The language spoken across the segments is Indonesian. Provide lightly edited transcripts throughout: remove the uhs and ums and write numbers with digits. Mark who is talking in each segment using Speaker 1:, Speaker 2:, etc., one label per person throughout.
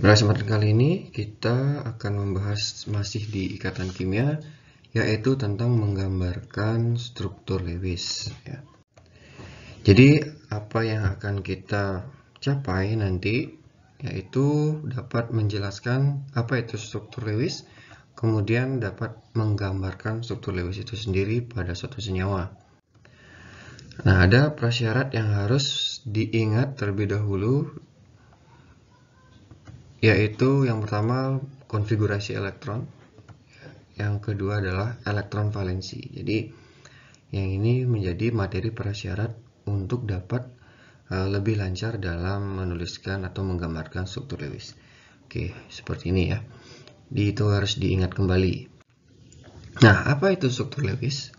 Speaker 1: Pada kesempatan kali ini kita akan membahas masih di ikatan kimia, yaitu tentang menggambarkan struktur Lewis. Ya. Jadi apa yang akan kita capai nanti, yaitu dapat menjelaskan apa itu struktur Lewis, kemudian dapat menggambarkan struktur Lewis itu sendiri pada suatu senyawa. Nah, ada prasyarat yang harus diingat terlebih dahulu, yaitu yang pertama konfigurasi elektron, yang kedua adalah elektron valensi. Jadi yang ini menjadi materi prasyarat untuk dapat lebih lancar dalam menuliskan atau menggambarkan struktur Lewis. Oke, seperti ini ya. Itu harus diingat kembali. Nah, apa itu struktur Lewis?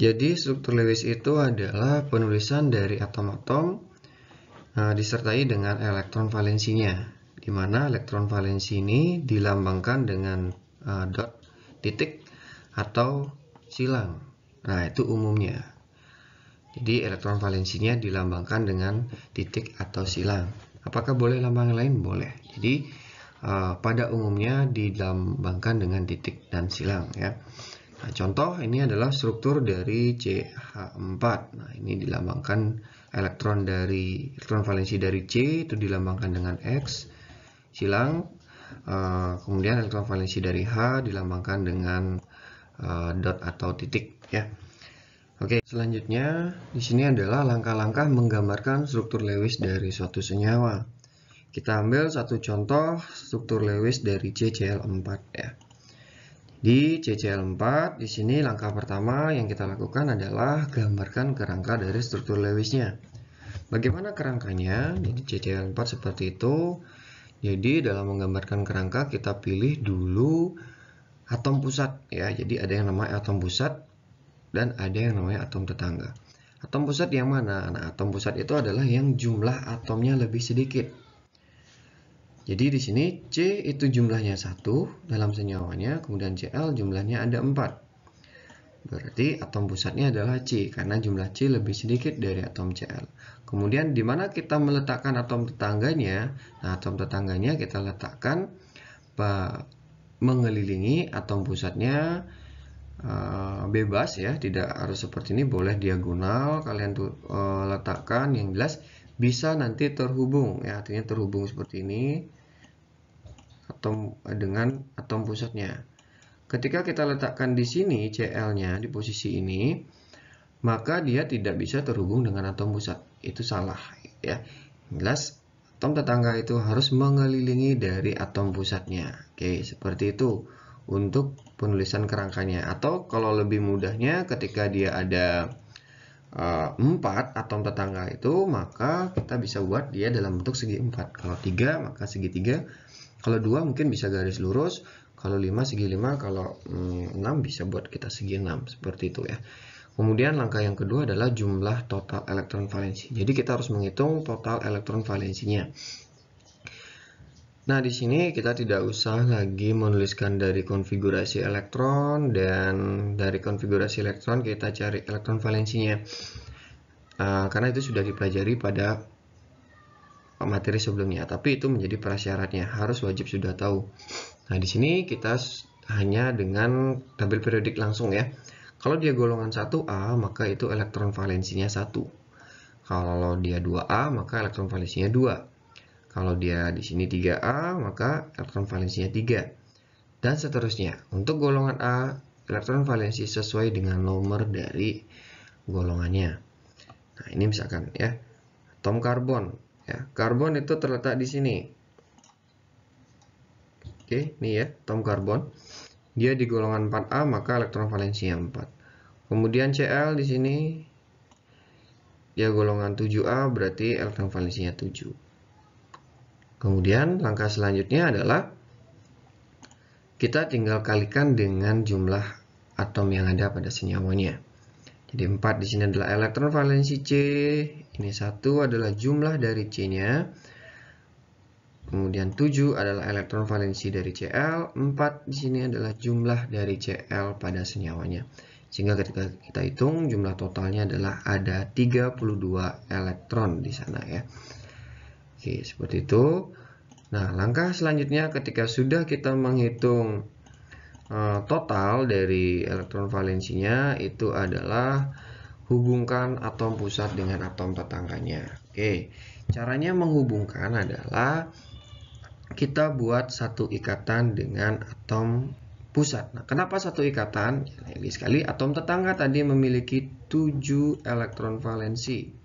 Speaker 1: Jadi struktur Lewis itu adalah penulisan dari atom-atom disertai dengan elektron valensinya, di mana elektron valensi ini dilambangkan dengan dot, titik, atau silang. Nah, itu umumnya. Jadi elektron valensinya dilambangkan dengan titik atau silang. Apakah boleh lambang lain? Boleh. Jadi pada umumnya dilambangkan dengan titik dan silang ya. Nah, contoh ini adalah struktur dari CH4. Nah, ini dilambangkan elektron valensi dari C itu dilambangkan dengan X silang. Kemudian elektron valensi dari H dilambangkan dengan dot atau titik ya. Oke, selanjutnya di sini adalah langkah-langkah menggambarkan struktur Lewis dari suatu senyawa. Kita ambil satu contoh struktur Lewis dari CCl4 ya. Di CCl4 di sini langkah pertama yang kita lakukan adalah gambarkan kerangka dari struktur Lewisnya. Bagaimana kerangkanya? Jadi CCl4 seperti itu. Jadi dalam menggambarkan kerangka kita pilih dulu atom pusat ya. Jadi ada yang namanya atom pusat dan ada yang namanya atom tetangga. Atom pusat yang mana? Nah, atom pusat itu adalah yang jumlah atomnya lebih sedikit. Jadi di sini C itu jumlahnya 1 dalam senyawanya, kemudian Cl jumlahnya ada 4. Berarti atom pusatnya adalah C karena jumlah C lebih sedikit dari atom Cl. Kemudian di mana kita meletakkan atom tetangganya? Nah, atom tetangganya kita letakkan mengelilingi atom pusatnya bebas ya, tidak harus seperti ini, boleh diagonal kalian letakkan, yang jelas bisa nanti terhubung ya, artinya terhubung seperti ini dengan atom pusatnya. Ketika kita letakkan di sini Cl-nya di posisi ini, maka dia tidak bisa terhubung dengan atom pusat. Itu salah ya. Jelas atom tetangga itu harus mengelilingi dari atom pusatnya. Oke, seperti itu untuk penulisan kerangkanya. Atau kalau lebih mudahnya ketika dia ada 4 atom tetangga itu, maka kita bisa buat dia dalam bentuk segi 4. Kalau 3 maka segitiga. Kalau 2 mungkin bisa garis lurus, kalau 5 segi 5, kalau 6 bisa buat kita segi 6, seperti itu ya. Kemudian langkah yang kedua adalah jumlah total elektron valensi. Jadi kita harus menghitung total elektron valensinya. Nah, di sini kita tidak usah lagi menuliskan dari konfigurasi elektron, dan dari konfigurasi elektron kita cari elektron valensinya. Karena itu sudah dipelajari pada materi sebelumnya, tapi itu menjadi prasyaratnya, harus wajib sudah tahu. Nah, di sini kita hanya dengan tabel periodik langsung ya. Kalau dia golongan 1A, maka itu elektron valensinya 1. Kalau dia 2A, maka elektron valensinya 2. Kalau dia di sini 3A, maka elektron valensinya 3. Dan seterusnya. Untuk golongan A, elektron valensi sesuai dengan nomor dari golongannya. Nah, ini misalkan ya, atom karbon. Ya, karbon itu terletak di sini. Oke, ini ya, atom karbon. Dia di golongan 4A, maka elektron valensinya 4. Kemudian Cl di sini dia golongan 7A, berarti elektron valensinya 7. Kemudian langkah selanjutnya adalah kita tinggal kalikan dengan jumlah atom yang ada pada senyawanya. Jadi 4 di sini adalah elektron valensi C, ini 1 adalah jumlah dari C-nya. Kemudian 7 adalah elektron valensi dari Cl, 4 di sini adalah jumlah dari Cl pada senyawanya. Sehingga ketika kita hitung jumlah totalnya adalah ada 32 elektron di sana ya. Oke, seperti itu. Nah, langkah selanjutnya ketika sudah kita menghitung total dari elektron valensinya, itu adalah hubungkan atom pusat dengan atom tetangganya. Oke, caranya menghubungkan adalah kita buat satu ikatan dengan atom pusat. Nah, kenapa satu ikatan? Lagi sekali, atom tetangga tadi memiliki 7 elektron valensi.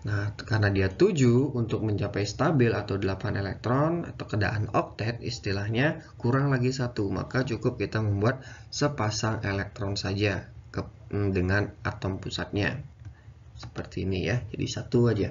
Speaker 1: Nah, karena dia 7, untuk mencapai stabil atau 8 elektron atau keadaan oktet istilahnya, kurang lagi 1, maka cukup kita membuat sepasang elektron saja dengan atom pusatnya. Seperti ini ya, jadi 1 aja.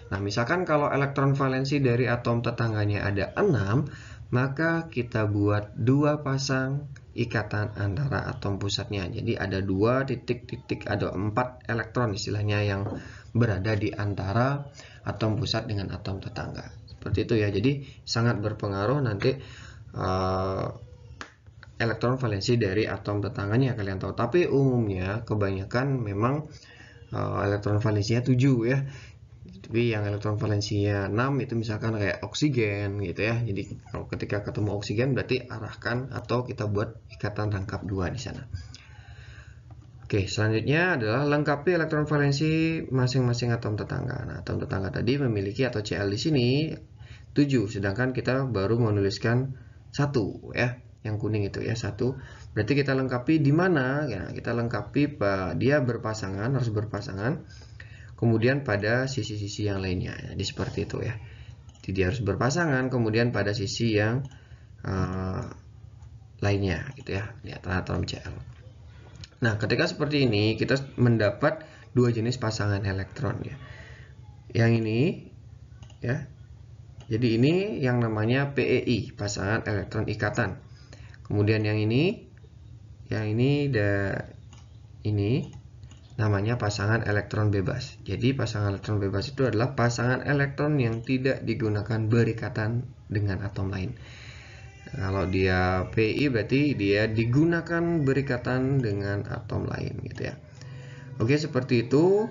Speaker 1: Nah, misalkan kalau elektron valensi dari atom tetangganya ada 6, maka kita buat 2 pasang ikatan antara atom pusatnya. Jadi ada 2 titik-titik, ada 4 elektron istilahnya yang berada di antara atom pusat dengan atom tetangga. Seperti itu ya. Jadi sangat berpengaruh nanti elektron valensi dari atom tetangganya, kalian tahu. Tapi umumnya kebanyakan memang elektron valensinya 7 ya. Tapi yang elektron valensinya 6 itu misalkan kayak oksigen gitu ya. Jadi kalau ketika ketemu oksigen berarti arahkan atau kita buat ikatan rangkap 2 di sana. Oke, selanjutnya adalah lengkapi elektron valensi masing-masing atom tetangga. Nah, atom tetangga tadi memiliki atau Cl di sini 7, sedangkan kita baru menuliskan 1 ya. Yang kuning itu ya, 1. Berarti kita lengkapi di mana? Ya, kita lengkapi dia berpasangan, harus berpasangan. Kemudian pada sisi-sisi yang lainnya. Jadi seperti itu ya. Jadi dia harus berpasangan, kemudian pada sisi yang lainnya gitu ya, di antara atom Cl. Nah, ketika seperti ini kita mendapat 2 jenis pasangan elektron ya. Yang ini ya. Jadi ini yang namanya PEI, pasangan elektron ikatan. Kemudian yang ini namanya pasangan elektron bebas. Jadi pasangan elektron bebas itu adalah pasangan elektron yang tidak digunakan berikatan dengan atom lain. Kalau dia PI berarti dia digunakan berikatan dengan atom lain gitu ya. Oke, seperti itu.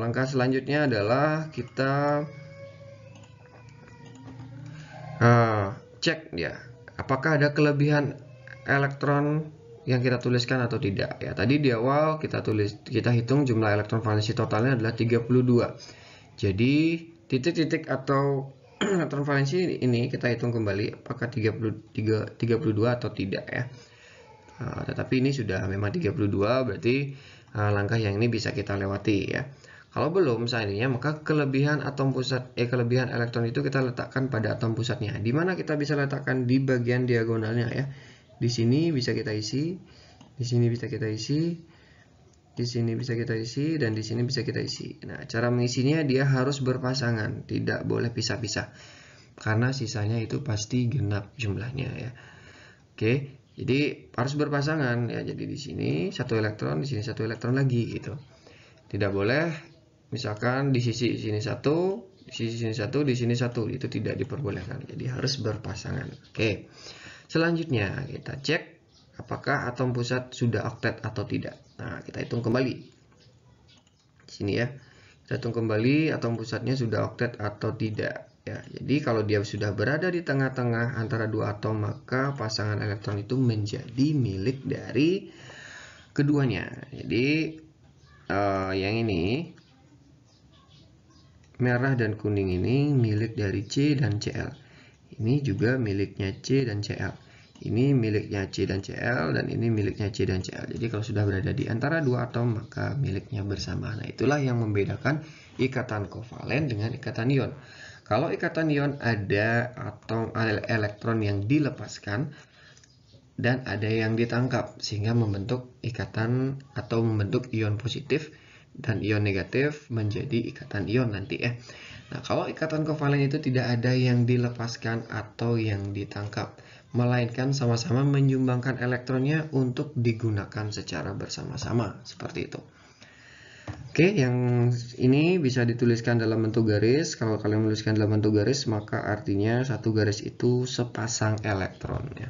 Speaker 1: Langkah selanjutnya adalah kita cek ya, apakah ada kelebihan elektron yang kita tuliskan atau tidak ya. Tadi di awal kita hitung jumlah elektron valensi totalnya adalah 32. Jadi titik-titik atau elektron valensi ini kita hitung kembali apakah 32 atau tidak ya. Tetapi ini sudah memang 32, berarti langkah yang ini bisa kita lewati ya. Kalau belum seandainya, maka kelebihan elektron itu kita letakkan pada atom pusatnya. Di mana kita bisa letakkan? Di bagian diagonalnya ya. Di sini bisa kita isi, di sini bisa kita isi, di sini bisa kita isi, dan di sini bisa kita isi. Nah, cara mengisinya dia harus berpasangan, tidak boleh pisah-pisah. Karena sisanya itu pasti genap jumlahnya ya. Oke, jadi harus berpasangan ya. Jadi di sini 1 elektron, di sini 1 elektron lagi gitu. Tidak boleh misalkan di sisi sini 1, di sisi sini 1, di sini 1, itu tidak diperbolehkan. Jadi harus berpasangan. Oke. Selanjutnya kita cek apakah atom pusat sudah oktet atau tidak. Nah, kita hitung kembali. Di sini ya. Kita hitung kembali atom pusatnya sudah oktet atau tidak. Ya, jadi kalau dia sudah berada di tengah-tengah antara 2 atom, maka pasangan elektron itu menjadi milik dari keduanya. Jadi yang ini merah dan kuning ini milik dari C dan Cl. Ini juga miliknya C dan Cl. Ini miliknya C dan Cl, dan ini miliknya C dan Cl. Jadi kalau sudah berada di antara 2 atom, maka miliknya bersama. Nah, itulah yang membedakan ikatan kovalen dengan ikatan ion. Kalau ikatan ion ada atom elektron yang dilepaskan dan ada yang ditangkap, sehingga membentuk ikatan atau membentuk ion positif, dan ion negatif menjadi ikatan ion nanti ya. Nah, kalau ikatan kovalen itu tidak ada yang dilepaskan atau yang ditangkap, melainkan sama-sama menyumbangkan elektronnya untuk digunakan secara bersama-sama, seperti itu. Oke, yang ini bisa dituliskan dalam bentuk garis. Kalau kalian menuliskan dalam bentuk garis, maka artinya satu garis itu sepasang elektron ya.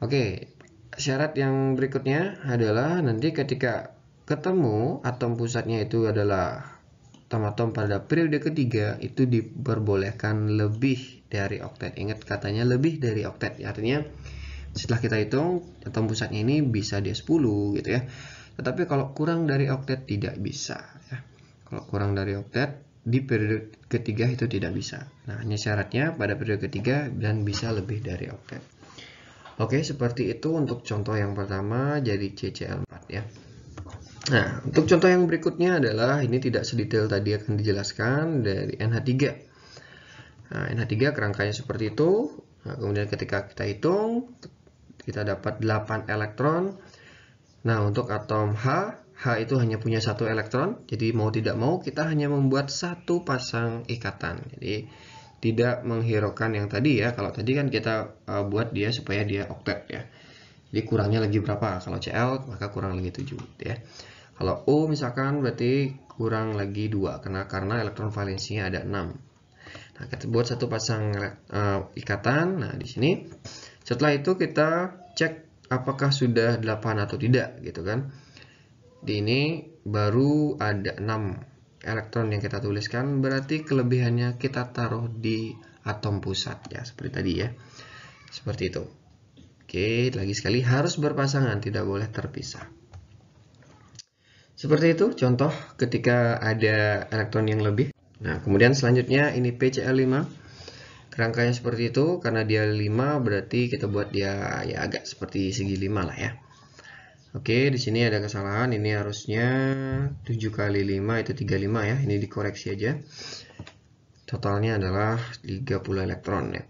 Speaker 1: Oke, syarat yang berikutnya adalah nanti ketika ketemu atom pusatnya itu adalah atom-atom pada periode ketiga itu diperbolehkan lebih dari oktet. Ingat katanya lebih dari oktet, artinya setelah kita hitung atom pusatnya ini bisa dia 10 gitu ya. Tetapi kalau kurang dari oktet tidak bisa ya. Kalau kurang dari oktet di periode ketiga itu tidak bisa. Nah, hanya syaratnya pada periode ketiga dan bisa lebih dari oktet. Oke, seperti itu untuk contoh yang pertama jadi CCl4 ya. Nah, untuk contoh yang berikutnya adalah ini tidak sedetail tadi akan dijelaskan dari NH3. Nah, NH3 kerangkanya seperti itu. Nah, kemudian ketika kita hitung, kita dapat 8 elektron. Nah, untuk atom H itu hanya punya 1 elektron. Jadi mau tidak mau kita hanya membuat 1 pasang ikatan. Jadi tidak menghiraukan yang tadi ya. Kalau tadi kan kita buat dia supaya dia oktet ya. Jadi kurangnya lagi berapa? Kalau Cl maka kurang lagi 7 gitu ya. Kalau O misalkan berarti kurang lagi 2 karena elektron valensinya ada 6. Nah, kita buat 1 pasang ikatan. Nah, di sini setelah itu kita cek apakah sudah 8 atau tidak gitu kan. Di ini baru ada 6 elektron yang kita tuliskan, berarti kelebihannya kita taruh di atom pusat ya, seperti tadi ya. Seperti itu. Oke, lagi sekali harus berpasangan, tidak boleh terpisah. Seperti itu contoh ketika ada elektron yang lebih. Nah, kemudian selanjutnya ini PCl5. Kerangkanya seperti itu, karena dia 5 berarti kita buat dia ya agak seperti segi 5 lah ya. Oke, di sini ada kesalahan, ini harusnya 7 kali 5 itu 35 ya. Ini dikoreksi aja. Totalnya adalah 30 elektron ya.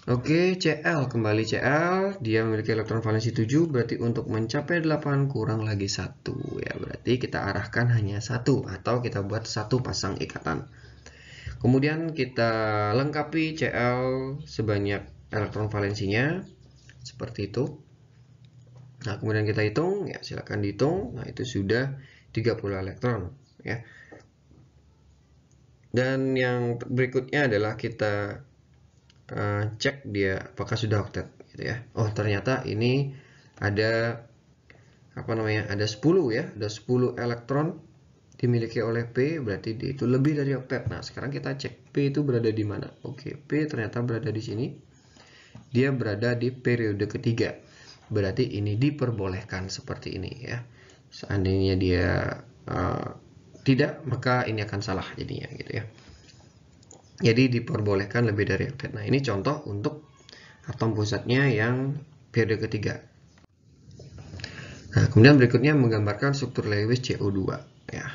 Speaker 1: Oke, Cl, kembali Cl, dia memiliki elektron valensi 7, berarti untuk mencapai 8 kurang lagi 1 ya, berarti kita arahkan hanya 1 atau kita buat 1 pasang ikatan. Kemudian kita lengkapi Cl sebanyak elektron valensinya seperti itu. Nah, kemudian kita hitung ya, silakan dihitung. Nah, itu sudah 30 elektron ya. Dan yang berikutnya adalah kita cek dia apakah sudah oktet gitu ya. Oh, ternyata ini ada ada 10 ya, ada 10 elektron dimiliki oleh P, berarti dia itu lebih dari oktet. Nah, sekarang kita cek P itu berada di mana. Oke, P ternyata berada di sini. Dia berada di periode ketiga. Berarti ini diperbolehkan seperti ini ya. Seandainya dia tidak, maka ini akan salah jadinya gitu ya. Jadi diperbolehkan lebih dari oktet. Nah, ini contoh untuk atom pusatnya yang periode ketiga. Nah, kemudian berikutnya menggambarkan struktur Lewis CO2 ya.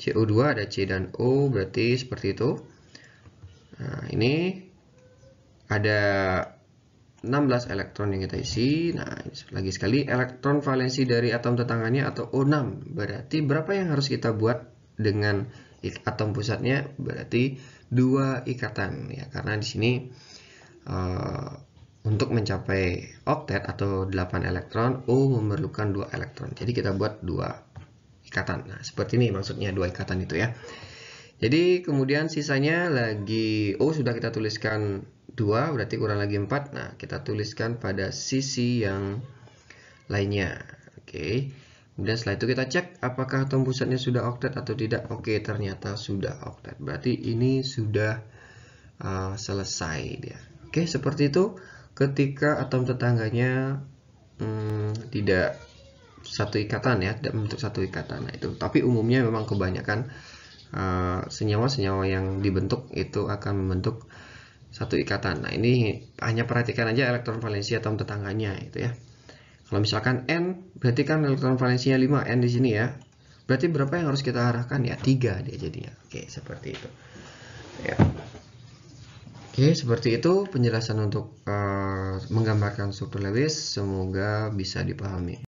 Speaker 1: CO2 ada C dan O, berarti seperti itu. Nah, ini ada 16 elektron yang kita isi. Nah, lagi sekali elektron valensi dari atom tetangganya atau O6. Berarti berapa yang harus kita buat dengan atom pusatnya? Berarti 2 ikatan ya, karena di sini untuk mencapai oktet atau 8 elektron O memerlukan 2 elektron. Jadi kita buat 2 ikatan. Nah, seperti ini maksudnya 2 ikatan itu ya. Jadi kemudian sisanya lagi O sudah kita tuliskan 2, berarti kurang lagi 4. Nah, kita tuliskan pada sisi yang lainnya. Oke. Kemudian setelah itu kita cek apakah atom pusatnya sudah oktet atau tidak. Oke, ternyata sudah oktet. Berarti ini sudah selesai dia. Oke, seperti itu. Ketika atom tetangganya tidak satu ikatan ya, tidak membentuk satu ikatan. Nah, itu. Tapi umumnya memang kebanyakan senyawa-senyawa yang dibentuk itu akan membentuk satu ikatan. Nah, ini hanya perhatikan aja elektron valensi atom tetangganya itu ya. Kalau misalkan N, berarti kan elektron valensinya 5, N di sini ya. Berarti berapa yang harus kita arahkan ya? 3 dia jadinya. Oke, seperti itu. Ya. Oke, seperti itu penjelasan untuk menggambarkan struktur Lewis. Semoga bisa dipahami.